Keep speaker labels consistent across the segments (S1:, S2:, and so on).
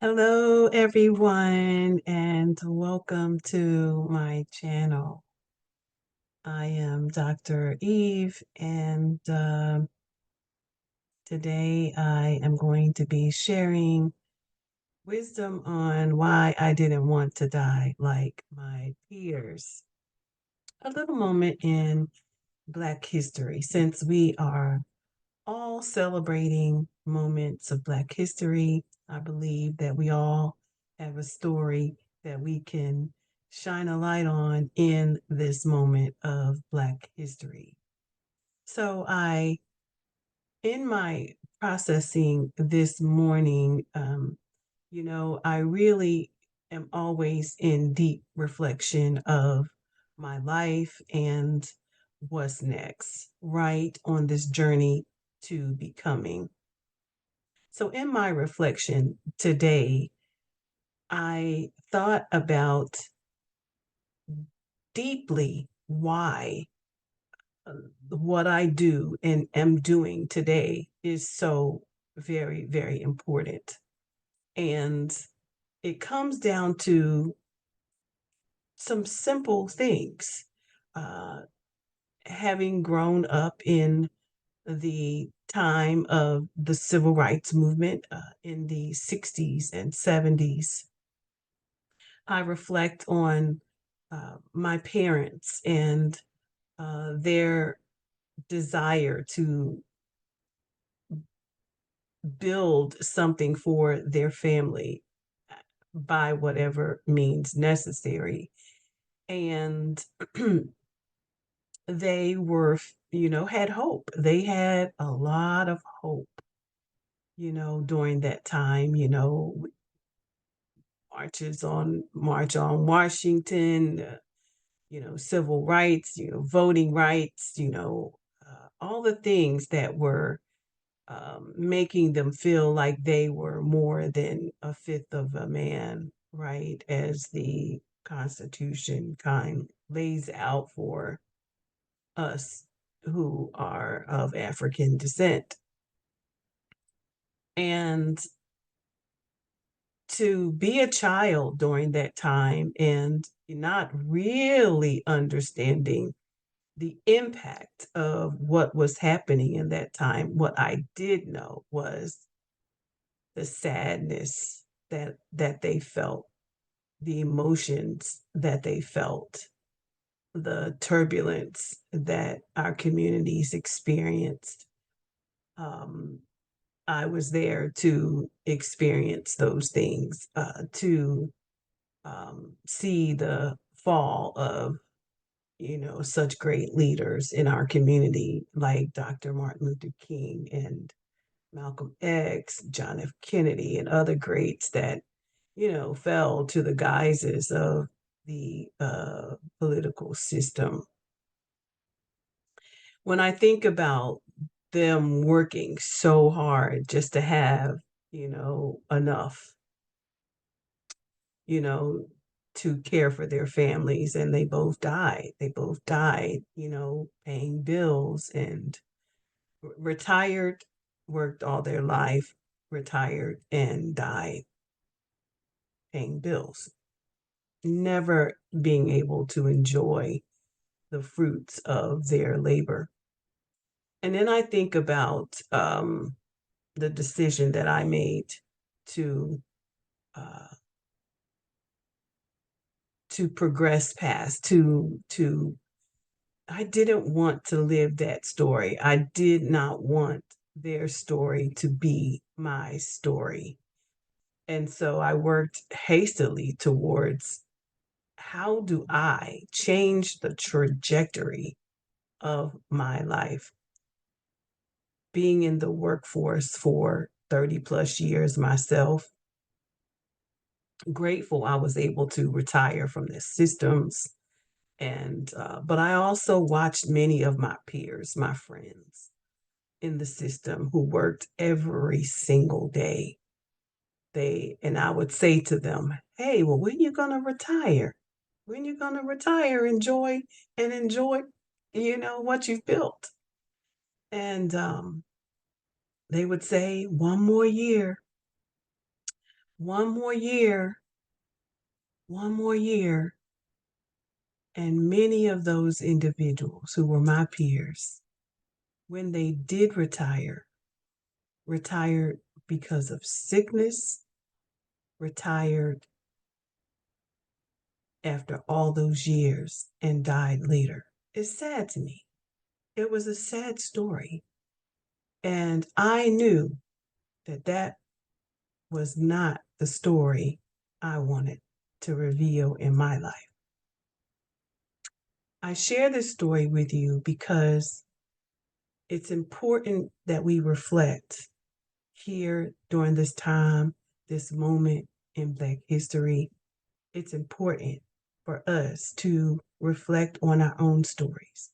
S1: Hello, everyone, and welcome to my channel. I am Dr. Eve, and today I am going to be sharing wisdom on why I didn't want to die like my peers. A little moment in Black history, since we are all celebrating moments of Black history. I believe that we all have a story that we can shine a light on in this moment of Black history. So, in my processing this morning, I really am always in deep reflection of my life and what's next, right on this journey to becoming. So, in my reflection today, I thought about deeply why what I do and am doing today is so very, very important. And it comes down to some simple things. Uh, Having grown up in the time of the civil rights movement in the 60s and 70s, I reflect on my parents and their desire to build something for their family by whatever means necessary. And they were, had hope. They had a lot of hope, during that time, March on Washington, civil rights, voting rights, all the things that were making them feel like they were more than a fifth of a man, right? As the Constitution kind lays out for us who are of African descent. And to be a child during that time and not really understanding the impact of what was happening in that time, what I did know was the sadness that they felt, the emotions that they felt, the turbulence that our communities experienced. Um, I was there to experience those things, to see the fall of such great leaders in our community like Dr. Martin Luther King and Malcolm X, John F. Kennedy, and other greats that fell to the guises of the political system. When I think about them working so hard just to have, enough, you know, to care for their families, and they both died. They both died, paying bills and retired, worked all their life, retired, and died paying bills, never being able to enjoy the fruits of their labor. And then I think about the decision that I made to uh, to progress past to I didn't want to live that story. I did not want their story to be my story. And so I worked hastily towards how do I change the trajectory of my life? Being in the workforce for 30 plus years myself, grateful I was able to retire from the systems. And, but I also watched many of my peers, my friends in the system who worked every single day. And I would say to them, hey, well, when you going to retire? When you going to retire? Enjoy, what you've built. And they would say, one more year, one more year. And many of those individuals who were my peers, when they did retire, retired because of sickness, retired after all those years, and died later. It's sad to me. It was a sad story. And I knew that that was not the story I wanted to reveal in my life. I share this story with you because it's important that we reflect here during this time, this moment in Black history. It's important for us to reflect on our own stories.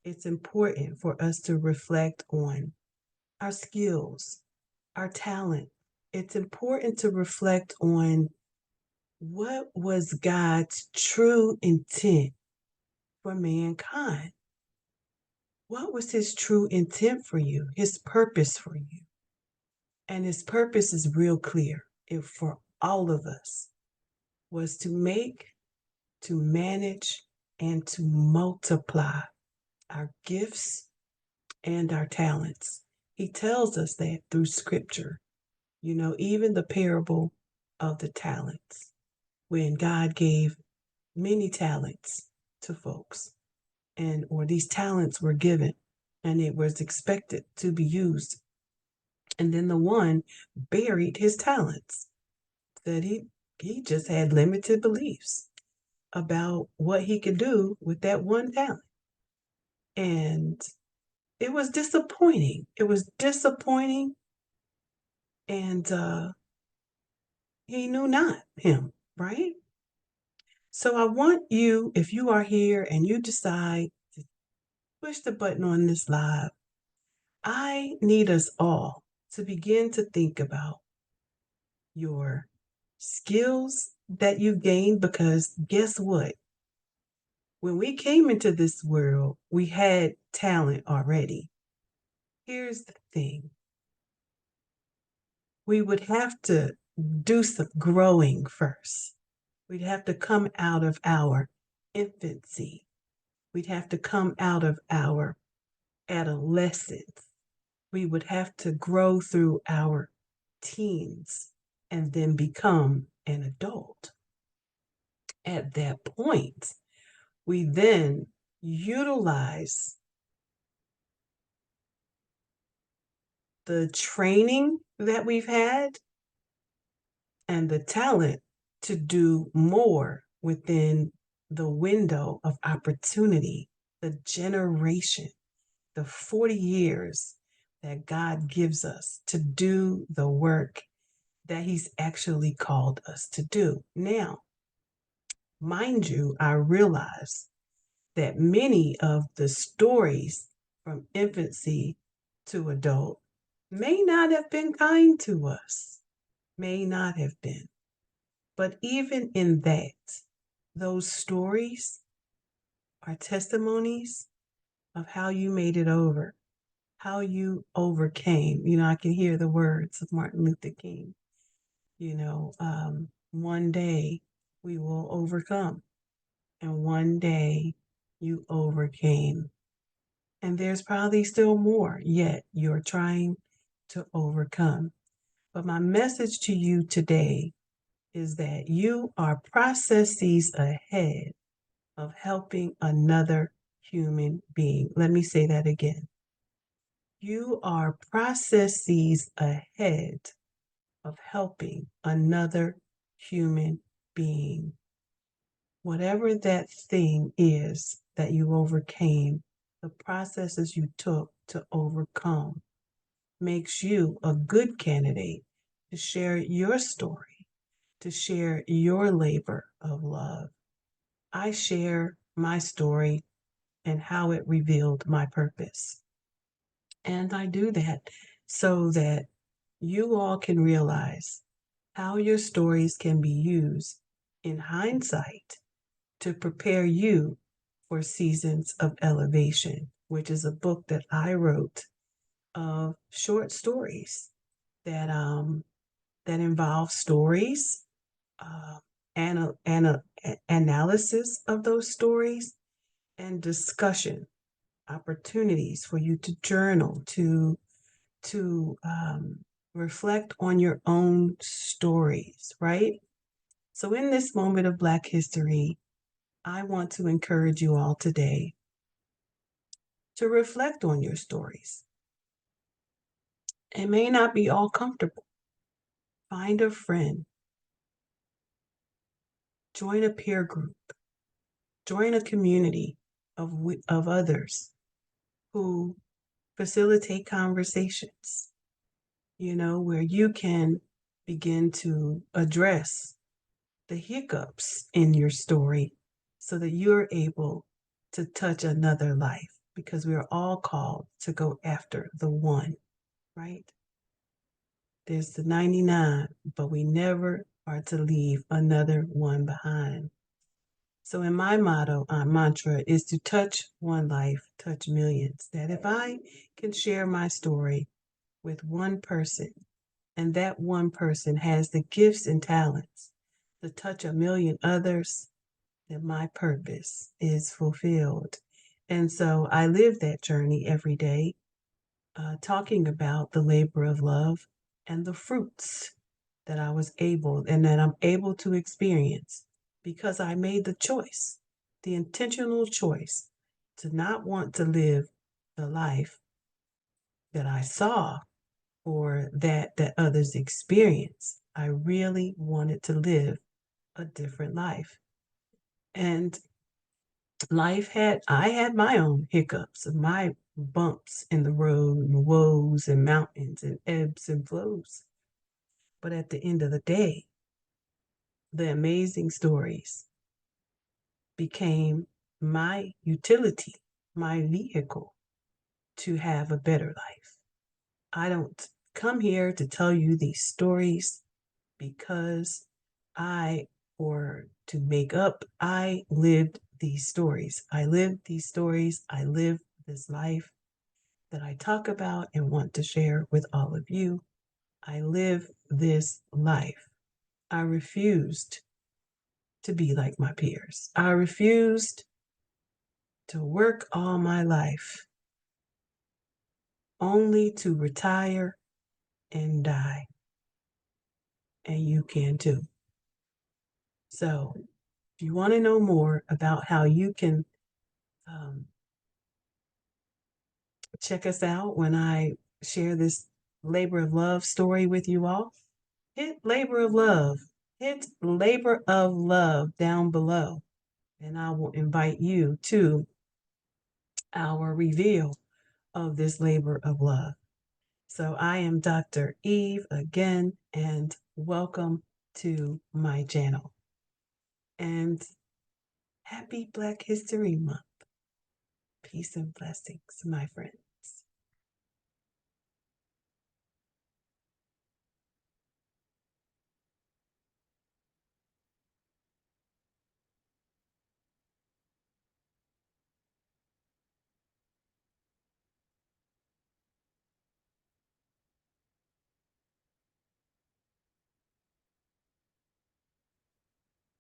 S1: It's important for us to reflect on our skills, our talent. It's important to reflect on what was God's true intent for mankind. What was his true intent for you, his purpose for you? And his purpose is real clear for all of us was to make, to manage, and to multiply our gifts and our talents. He tells us that through scripture. You know, even the parable of the talents, when God gave many talents to folks, and or these talents were given and it was expected to be used. And then the one buried his talents, that he just had limited beliefs about what he could do with that one talent. And it was disappointing. It was disappointing. And he knew not him, right? So I want you, if you are here and you decide to push the button on this live, I need us all to begin to think about your skills that you gained, because guess what? When we came into this world, we had talent already. Here's the thing. We would have to do some growing first. We'd have to come out of our infancy. We'd have to come out of our adolescence. We would have to grow through our teens and then become an adult. At that point, we then utilize the training that we've had and the talent to do more within the window of opportunity, the generation, the 40 years that God gives us to do the work that He's actually called us to do. Now, mind you, I realize that many of the stories from infancy to adult may not have been kind to us, may not have been. But even in that, those stories are testimonies of how you made it over, how you overcame. You know, I can hear the words of Martin Luther King. You know, one day we will overcome, and one day you overcame. And there's probably still more yet you're trying to overcome. But my message to you today is that you are processes ahead of helping another human being. Let me say that again. You are processes ahead of helping another human being. Whatever that thing is that you overcame, the processes you took to overcome makes you a good candidate to share your story, to share your labor of love. I share my story and how it revealed my purpose. And I do that so that you all can realize how your stories can be used in hindsight to prepare you for Seasons of Elevation, which is a book that I wrote of short stories that that involve stories, uh, analysis of those stories, and discussion opportunities for you to journal, to reflect on your own stories, right? So, in this moment of Black history, I want to encourage you all today to reflect on your stories. It may not be all comfortable. Find a friend, join a peer group, join a community of others who facilitate conversations, where you can begin to address the hiccups in your story so that you're able to touch another life because we are all called to go after the one, right? There's the 99, but we never are to leave another one behind. So, in my mantra is to touch one life, touch millions. That if I can share my story with one person, and that one person has the gifts and talents to touch a million others, then my purpose is fulfilled. And so I live that journey every day, talking about the labor of love and the fruits that I was able and that I'm able to experience because I made the choice, the intentional choice to not want to live the life that I saw or that others experience. I really wanted to live a different life. And I had my own hiccups, my bumps in the road, and woes and mountains and ebbs and flows. But at the end of the day, the amazing stories became my utility, my vehicle to have a better life. I don't come here to tell you these stories because I, or to make up, I lived these stories. I lived these stories. I live this life that I talk about and want to share with all of you. I live this life. I refused to be like my peers. I refused to work all my life only to retire and die. And you can too. So, if you want to know more about how you can um, check us out when I share this labor of love story with you all, hit labor of love. Hit labor of love down below. And I will invite you to our reveal of this labor of love. So I am Dr. Eve again, and welcome to my channel. And happy Black History Month. Peace and blessings, my friend.